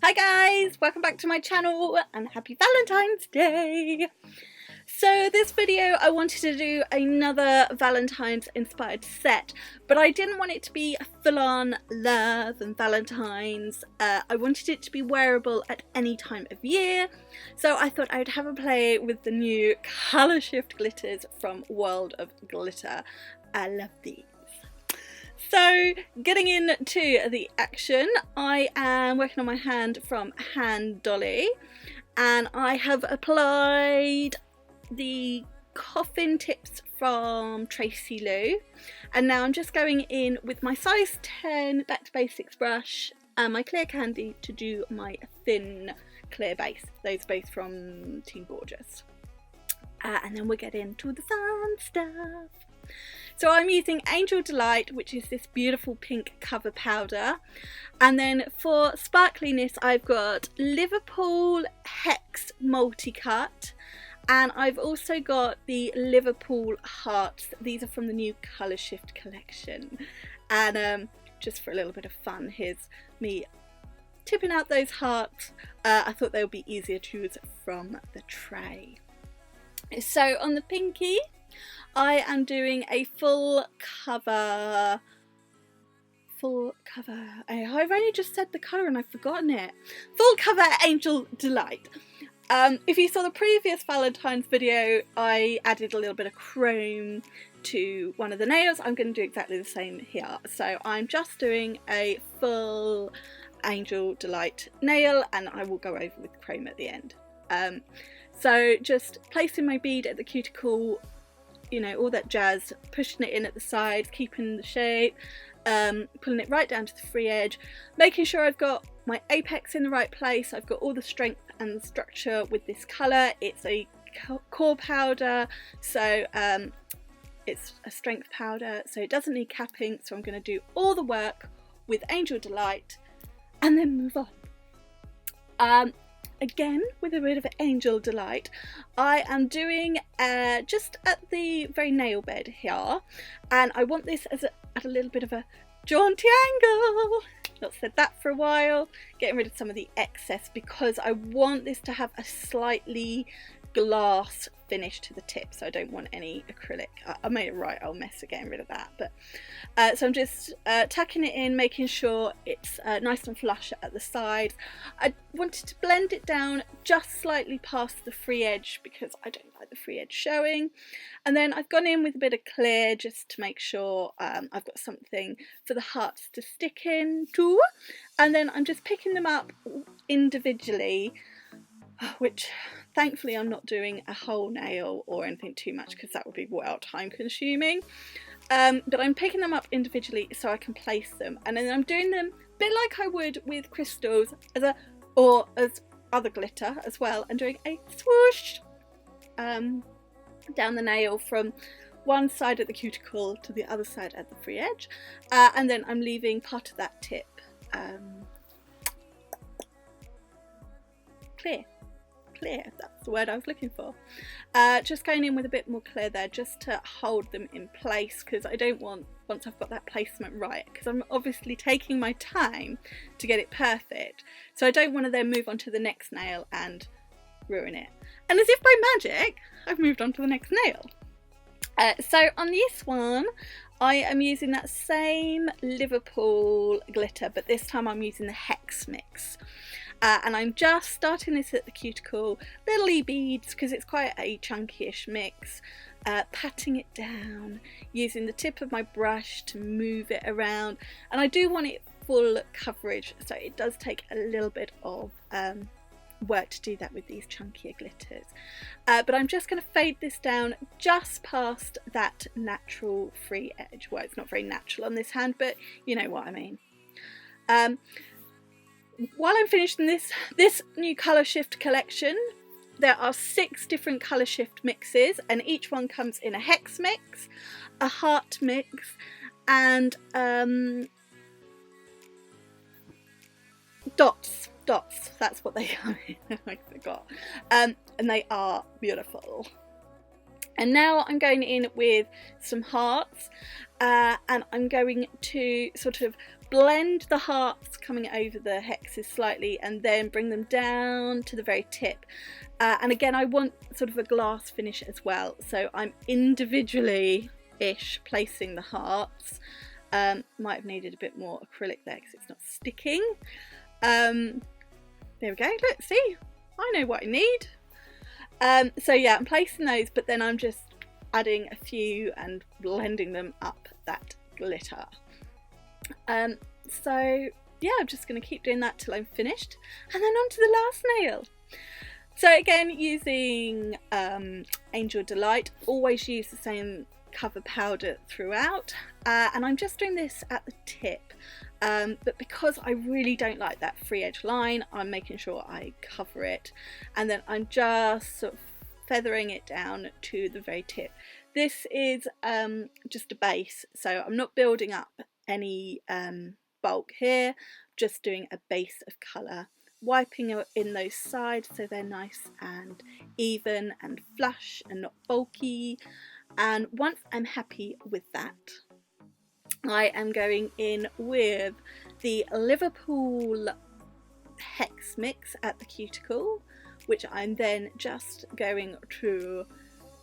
Hi guys, welcome back to my channel and happy Valentine's Day! So this video I wanted to do another Valentine's inspired set, but I didn't want it to be full-on love and Valentine's. I wanted it to be wearable at any time of year, so I thought I would have a play with the new colour shift glitters from World of Glitter. I love these. So getting into the action, I am working on my hand from Hand Dolly, and I have applied the Coffin tips from Tracy Lou, and now I'm just going in with my size 10 Back to Basics brush and my clear candy to do my thin clear base. Those both from Team Gorgeous. And then we'll get into the fun stuff. So I'm using Angel Delight, which is this beautiful pink cover powder, and then for sparkliness I've got Liverpool Hex Multi-Cut, and I've also got the Liverpool Hearts. These are from the new Colour Shift collection, and just for a little bit of fun, here's me tipping out those hearts. I thought they would be easier to use from the tray. So on the pinky, I am doing a full cover. I've only just said the colour and I've forgotten it. Full cover Angel Delight. If you saw the previous Valentine's video, I added a little bit of chrome to one of the nails. I'm going to do exactly the same here. So I'm just doing a full Angel Delight nail, and I will go over with chrome at the end. So just placing my bead at the cuticle, you know, all that jazz, pushing it in at the sides, keeping the shape, pulling it right down to the free edge, making sure I've got my apex in the right place. I've got all the strength and the structure with this colour. It's a core powder, so it's a strength powder, so it doesn't need capping, so I'm going to do all the work with Angel Delight and then move on. Again, with a bit of Angel Delight, I am doing just at the very nail bed here, and I want this as at a little bit of a jaunty angle. Not said that for a while. Getting rid of some of the excess because I want this to have a slightly glass finish to the tip, so I don't want any acrylic. I made it right, I'll mess with getting rid of that. But so I'm just tucking it in, making sure it's nice and flush at the sides. I wanted to blend it down just slightly past the free edge because I don't like the free edge showing. And then I've gone in with a bit of clear just to make sure I've got something for the hearts to stick into. And then I'm just picking them up individually, which thankfully I'm not doing a whole nail or anything too much because that would be well time consuming. But I'm picking them up individually so I can place them, and then I'm doing them a bit like I would with crystals or as other glitter as well, and doing a swoosh down the nail from one side of the cuticle to the other side at the free edge, and then I'm leaving part of that tip clear, that's the word I was looking for. Just going in with a bit more clear there just to hold them in place, because I don't want, once I've got that placement right, because I'm obviously taking my time to get it perfect, so I don't want to then move on to the next nail and ruin it. And as if by magic, I've moved on to the next nail. So on this one, I am using that same Liverpool glitter, but this time I'm using the Hex mix. And I'm just starting this at the cuticle, little E beads because it's quite a chunky-ish mix, patting it down, using the tip of my brush to move it around, and I do want it full coverage, so it does take a little bit of work to do that with these chunkier glitters. But I'm just going to fade this down just past that natural free edge. Well, it's not very natural on this hand, but you know what I mean. While I'm finishing this new Colour Shift collection, there are 6 different Colour Shift mixes, and each one comes in a hex mix, a heart mix, and dots, that's what they are. I forgot. And they are beautiful. And now I'm going in with some hearts, and I'm going to sort of blend the hearts coming over the hexes slightly and then bring them down to the very tip. And again, I want sort of a glass finish as well, so I'm individually-ish placing the hearts. Might have needed a bit more acrylic there because it's not sticking. There we go, look, see, I know what I need. So yeah, I'm placing those, but then I'm just adding a few and blending them up that glitter. So yeah, I'm just going to keep doing that till I'm finished, and then on to the last nail. So again, using Angel Delight, always use the same cover powder throughout, and I'm just doing this at the tip, but because I really don't like that free edge line, I'm making sure I cover it, and then I'm just sort of feathering it down to the very tip. This is just a base, so I'm not building up any bulk here, just doing a base of colour, wiping in those sides so they're nice and even and flush and not bulky. And once I'm happy with that, I am going in with the Liverpool Hex Mix at the Cuticle, which I'm then just going to,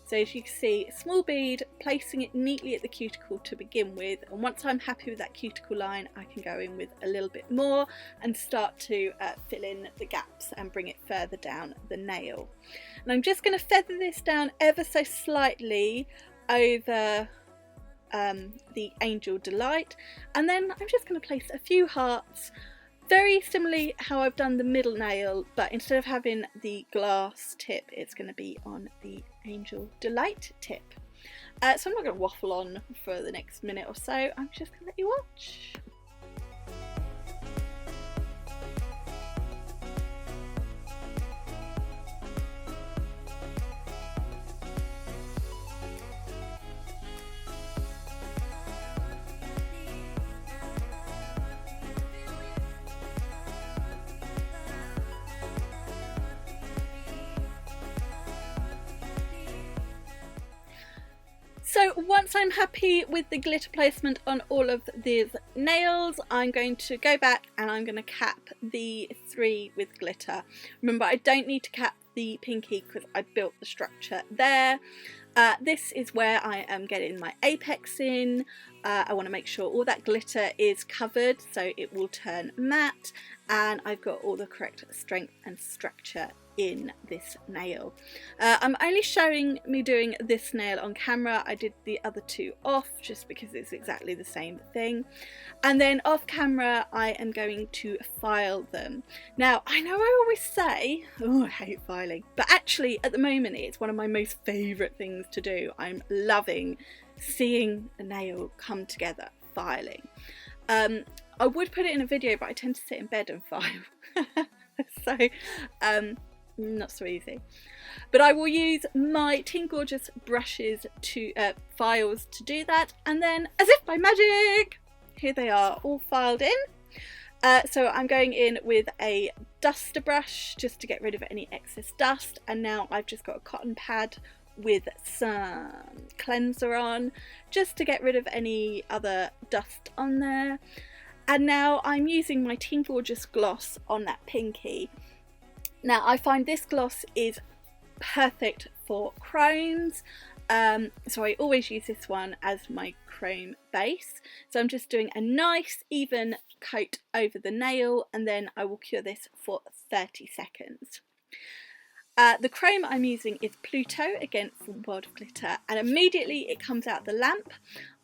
so as you can see, small bead, placing it neatly at the cuticle to begin with, and once I'm happy with that cuticle line, I can go in with a little bit more and start to fill in the gaps and bring it further down the nail. And I'm just going to feather this down ever so slightly over the Angel Delight, and then I'm just going to place a few hearts, very similarly how I've done the middle nail, but instead of having the glass tip, it's going to be on the Angel Delight tip. So I'm not going to waffle on for the next minute or so, I'm just going to let you watch. So once I'm happy with the glitter placement on all of these nails, I'm going to go back and I'm going to cap the 3 with glitter. Remember, I don't need to cap the pinky because I built the structure there. This is where I am getting my apex in. I want to make sure all that glitter is covered so it will turn matte, and I've got all the correct strength and structure in this nail. I'm only showing me doing this nail on camera. I did the other 2 off just because it's exactly the same thing, and then off camera I am going to file them. Now I know I always say, oh, I hate filing, but actually at the moment it's one of my most favourite things to do. I'm loving seeing a nail come together, filing. I would put it in a video, but I tend to sit in bed and file. So not so easy, but I will use my Teen Gorgeous brushes to files to do that, and then as if by magic, here they are all filed in. So I'm going in with a duster brush just to get rid of any excess dust, and now I've just got a cotton pad with some cleanser on just to get rid of any other dust on there. And now I'm using my Teen Gorgeous gloss on that pinky. Now I find this gloss is perfect for chromes, so I always use this one as my chrome base. So I'm just doing a nice even coat over the nail, and then I will cure this for 30 seconds. The chrome I'm using is Pluto, again from World of Glitter, and immediately it comes out the lamp.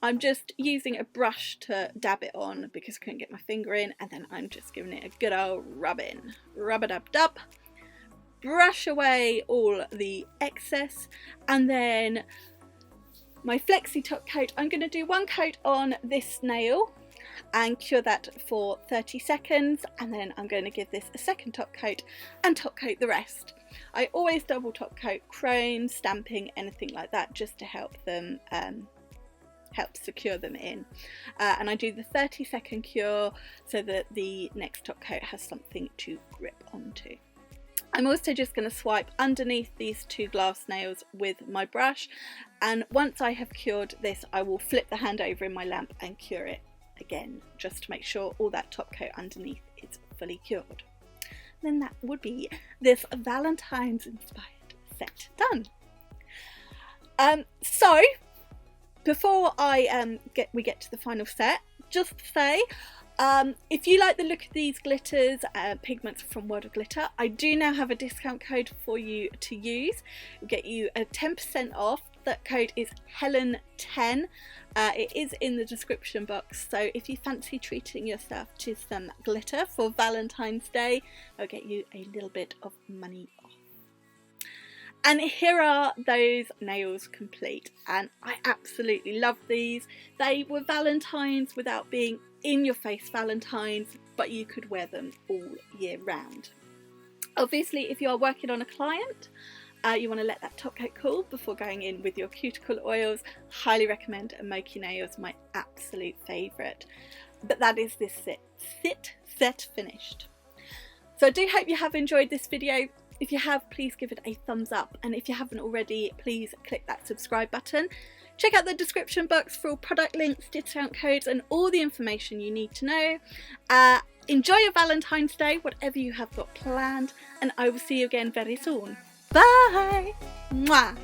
I'm just using a brush to dab it on because I couldn't get my finger in, and then I'm just giving it a good old rub in. Rub-a-dub-dub. Brush away all the excess, and then my Flexi top coat, I'm going to do 1 coat on this nail and cure that for 30 seconds, and then I'm going to give this a second top coat and top coat the rest. I always double top coat chrome, stamping, anything like that, just to help them help secure them in, and I do the 30-second cure so that the next top coat has something to grip onto. I'm also just going to swipe underneath these two glass nails with my brush, and once I have cured this I will flip the hand over in my lamp and cure it again, just to make sure all that top coat underneath is fully cured. Then that would be this Valentine's inspired set done. So before we get to the final set, just to say, if you like the look of these glitters, pigments from World of Glitter, I do now have a discount code for you to use. It'll get you a 10% off. That code is Helen10. It is in the description box, so if you fancy treating yourself to some glitter for Valentine's Day, it'll get you a little bit of money off. And here are those nails complete, and I absolutely love these. They were Valentines without being in your face Valentines, but you could wear them all year round. Obviously, if you are working on a client, you want to let that top coat cool before going in with your cuticle oils. Highly recommend Emoki nails, my absolute favourite. But that is this set finished. So I do hope you have enjoyed this video. If you have, please give it a thumbs up, and if you haven't already, please click that subscribe button. Check out the description box for all product links, discount codes, and all the information you need to know. Enjoy your Valentine's Day, whatever you have got planned, and I will see you again very soon. Bye! Mwah!